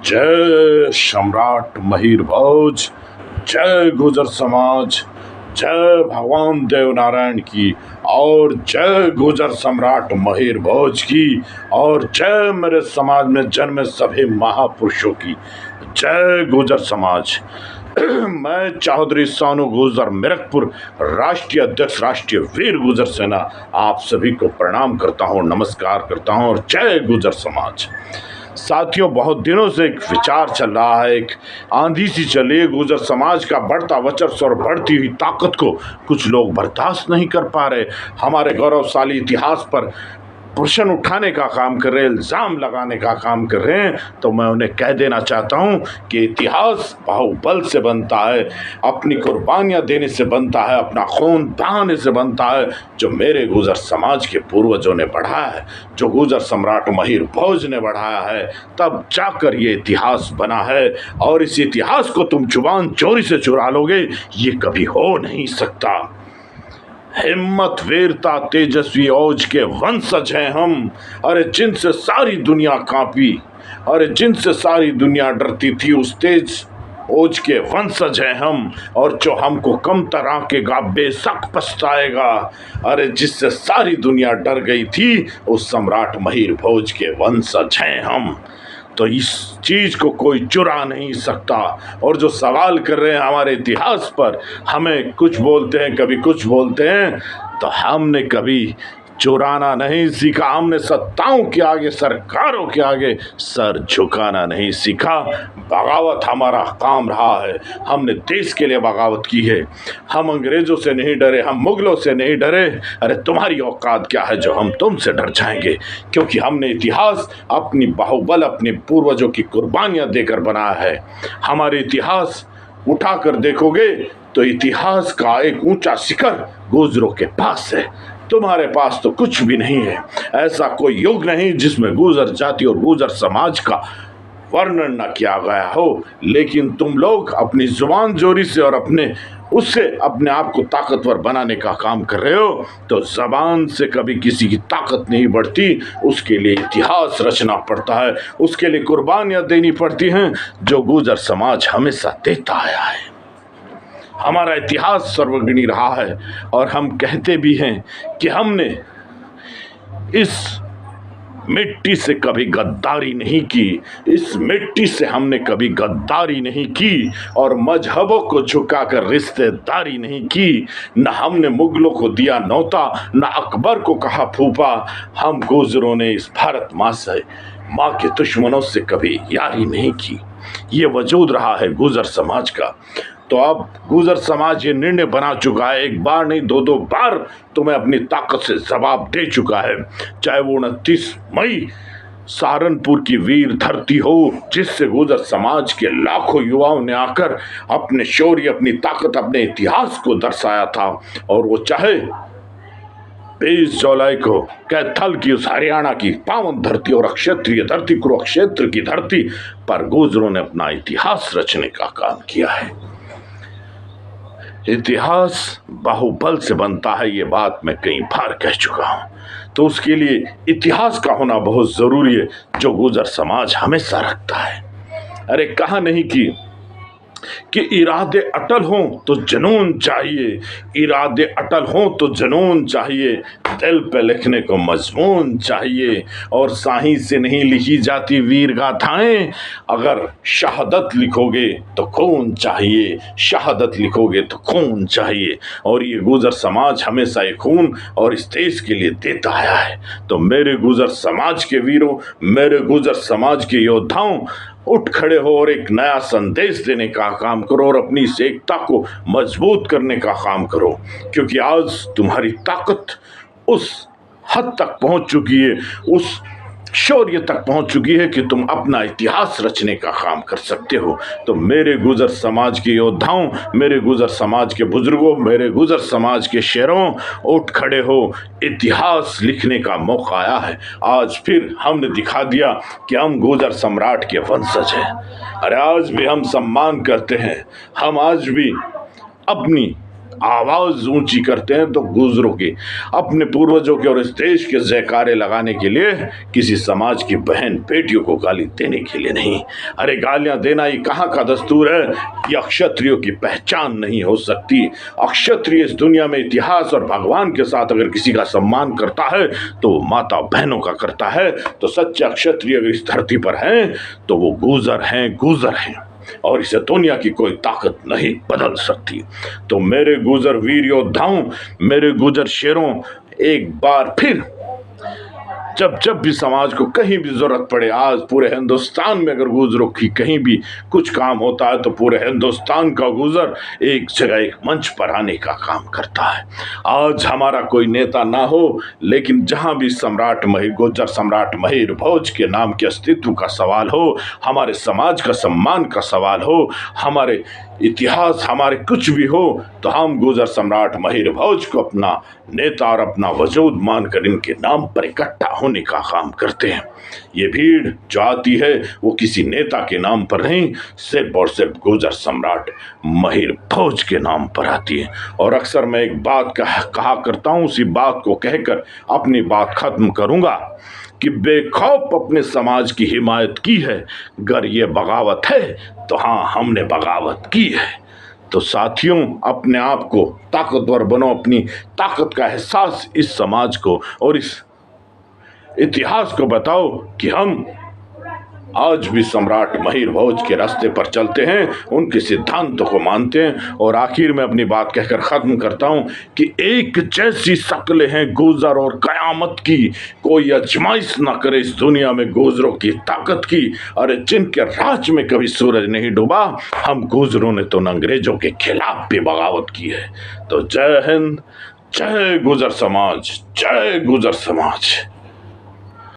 जय सम्राट महिर भोज, जय गुजर समाज, जय भगवान देव नारायण की, और जय गुजर सम्राट महिर भोज की, और जय मेरे समाज में जन्मे सभी महापुरुषों की। जय गुजर समाज। मैं चौधरी सानू गुजर मिरकपुर, राष्ट्रीय अध्यक्ष राष्ट्रीय वीर गुजर सेना, आप सभी को प्रणाम करता हूँ, नमस्कार करता हूँ, और जय गुजर समाज। साथियों, बहुत दिनों से एक विचार चल रहा है, एक आंधी सी चली है। गुजर समाज का बढ़ता वर्चस्व और बढ़ती हुई ताकत को कुछ लोग बर्दाश्त नहीं कर पा रहे। हमारे गौरवशाली इतिहास पर प्रश्न उठाने का काम कर रहे हैं, इल्ज़ाम लगाने का काम कर रहे हैं। तो मैं उन्हें कह देना चाहता हूं कि इतिहास बाहुबल से बनता है, अपनी कुर्बानियां देने से बनता है, अपना खून बहाने से बनता है, जो मेरे गुजर समाज के पूर्वजों ने बढ़ाया है, जो गुजर सम्राट महिर भोज ने बढ़ाया है, तब जाकर ये इतिहास बना है। और इस इतिहास को तुम जुबान चोरी से चुरा लोगे, ये कभी हो नहीं सकता। हिम्मत, वीरता, तेजस्वी औज के वंशज हैं हम। अरे जिनसे सारी दुनिया कांपी, अरे जिनसे सारी दुनिया डरती थी, उस तेज ओज के वंशज हैं हम। और जो हमको कम तरह के गा बेशक पछताएगा। अरे जिससे सारी दुनिया डर गई थी, उस सम्राट महिर भोज के वंशज हैं हम। तो इस चीज़ को कोई चुरा नहीं सकता। और जो सवाल कर रहे हैं हमारे इतिहास पर, हमें कुछ बोलते हैं, कभी कुछ बोलते हैं, तो हमने कभी चुराना नहीं सीखा। हमने सत्ताओं के आगे, सरकारों के आगे सर झुकाना नहीं सीखा। बगावत हमारा काम रहा है। हमने देश के लिए बगावत की है। हम अंग्रेजों से नहीं डरे, हम मुगलों से नहीं डरे। अरे तुम्हारी औकात क्या है जो हम तुमसे डर जाएंगे? क्योंकि हमने इतिहास अपनी बाहुबल, अपने पूर्वजों की कुर्बानियां देकर बनाया है। हमारे इतिहास उठाकर देखोगे तो इतिहास का एक ऊंचा शिखर गुजरों के पास है। तुम्हारे पास तो कुछ भी नहीं है। ऐसा कोई युग नहीं जिसमें गुजर जाति और गुजर समाज का वर्णन न किया गया हो। लेकिन तुम लोग अपनी जुबान जोरी से और उससे अपने आप को ताकतवर बनाने का काम कर रहे हो। तो जबान से कभी किसी की ताकत नहीं बढ़ती। उसके लिए इतिहास रचना पड़ता है, उसके लिए कुर्बानियां देनी पड़ती हैं, जो गुजर समाज हमेशा देता आया है। हमारा इतिहास सर्वगुणी रहा है, और हम कहते भी हैं कि हमने इस मिट्टी से कभी गद्दारी नहीं की, इस मिट्टी से हमने कभी गद्दारी नहीं की, और मजहबों को झुकाकर रिश्तेदारी नहीं की। न हमने मुगलों को दिया न्योता, न अकबर को कहा फूफा। हम गुजरों ने इस भारत माँ के दुश्मनों से कभी यारी नहीं की। ये वजूद रहा है गुजर समाज का। तो अब गुजर समाज ये निर्णय बना चुका है, एक बार नहीं, दो बार तुम्हें अपनी ताकत से जवाब दे चुका है। चाहे वो 29 मई सहारनपुर की वीर धरती हो, जिससे गुजर समाज के लाखों युवाओं ने आकर अपने शौर्य, अपनी ताकत, अपने इतिहास को दर्शाया था। और वो चाहे 23 जुलाई को कैथल की, उस हरियाणा की पावन धरती और अक्षत्रिय धरती, कुरुक्षेत्र की धरती पर गुजरों ने अपना इतिहास रचने का काम किया है। इतिहास बाहुबल से बनता है, ये बात मैं कई बार कह चुका हूं। तो उसके लिए इतिहास का होना बहुत जरूरी है, जो गुजर समाज हमेशा रखता है। अरे कहा नहीं कि इरादे अटल हों तो जुनून चाहिए, इरादे अटल हों तो जुनून चाहिए, दिल पे लिखने को मजमून चाहिए। और शाही से नहीं लिखी जाती वीर गाथाएं, अगर शहादत लिखोगे तो खून चाहिए, शहादत लिखोगे तो खून चाहिए। और ये गुजर समाज हमेशा ये खून और इस देश के लिए देता आया है। तो मेरे गुजर समाज के वीरों, मेरे गुजर समाज के योद्धाओं, उठ खड़े हो और एक नया संदेश देने का काम करो, और अपनी इस एकता को मजबूत करने का काम करो। क्योंकि आज तुम्हारी ताकत उस हद तक पहुंच चुकी है, उस शौर्य तक पहुंच चुकी है कि तुम अपना इतिहास रचने का काम कर सकते हो। तो मेरे गुजर समाज के योद्धाओं, मेरे गुजर समाज के बुजुर्गों, मेरे गुजर समाज के शेरों, उठ खड़े हो, इतिहास लिखने का मौका आया है। आज फिर हमने दिखा दिया कि हम गुजर सम्राट के वंशज हैं। अरे आज भी हम सम्मान करते हैं, हम आज भी अपनी आवाज ऊंची करते हैं तो गुजरों की, अपने पूर्वजों के और इस देश के जयकारे लगाने के लिए, किसी समाज की बहन बेटियों को गाली देने के लिए नहीं। अरे गालियां देना ये कहाँ का दस्तूर है? ये अक्षत्रियों की पहचान नहीं हो सकती। अक्षत्रिय इस दुनिया में इतिहास और भगवान के साथ अगर किसी का सम्मान करता है तो वो माता बहनों का करता है। तो सच्चे क्षत्रिय अगर इस धरती पर हैं तो वो गुजर हैं, गुजर हैं, और इसे दुनिया की कोई ताकत नहीं बदल सकती। तो मेरे गुजर वीर योद्धाओं, मेरे गुजर शेरों, एक बार फिर जब जब भी समाज को कहीं भी जरूरत पड़े, आज पूरे हिंदुस्तान में अगर गुजरों की कहीं भी कुछ काम होता है तो पूरे हिंदुस्तान का गुजर एक जगह एक मंच पर आने का काम करता है। आज हमारा कोई नेता ना हो, लेकिन जहां भी सम्राट महिर, गुजर सम्राट महिर भोज के नाम के अस्तित्व का सवाल हो, हमारे समाज का सम्मान का सवाल हो, हमारे इतिहास, हमारे कुछ भी हो, तो हम गुजर सम्राट महिर भोज को अपना नेता और अपना वजूद मानकर इनके नाम पर इकट्ठा होने का काम करते हैं। ये भीड़ जो आती है वो किसी नेता के नाम पर नहीं, सिर्फ और सिर्फ गुजर सम्राट महिर भोज के नाम पर आती है। और अक्सर मैं एक बात कहा करता हूँ, उसी बात को कहकर अपनी बात खत्म करूंगा कि बेखौफ अपने समाज की हिमायत की है। अगर ये बगावत है तो हाँ, हमने बगावत की है। तो साथियों, अपने आप को ताकतवर बनो, अपनी ताकत का एहसास इस समाज को और इस इतिहास को बताओ कि हम आज भी सम्राट महिर भोज के रास्ते पर चलते हैं, उनके सिद्धांतों को मानते हैं। और आखिर में अपनी बात कहकर खत्म करता हूं कि एक जैसी शक्लें हैं गुजर और कयामत की, कोई आजमाइश ना करे इस दुनिया में गुजरों की ताकत की। अरे जिनके राज में कभी सूरज नहीं डूबा, हम गुजरों ने तो अंग्रेजों के खिलाफ भी बगावत की है। तो जय हिंद, जय गुजर समाज, जय गुजर समाज।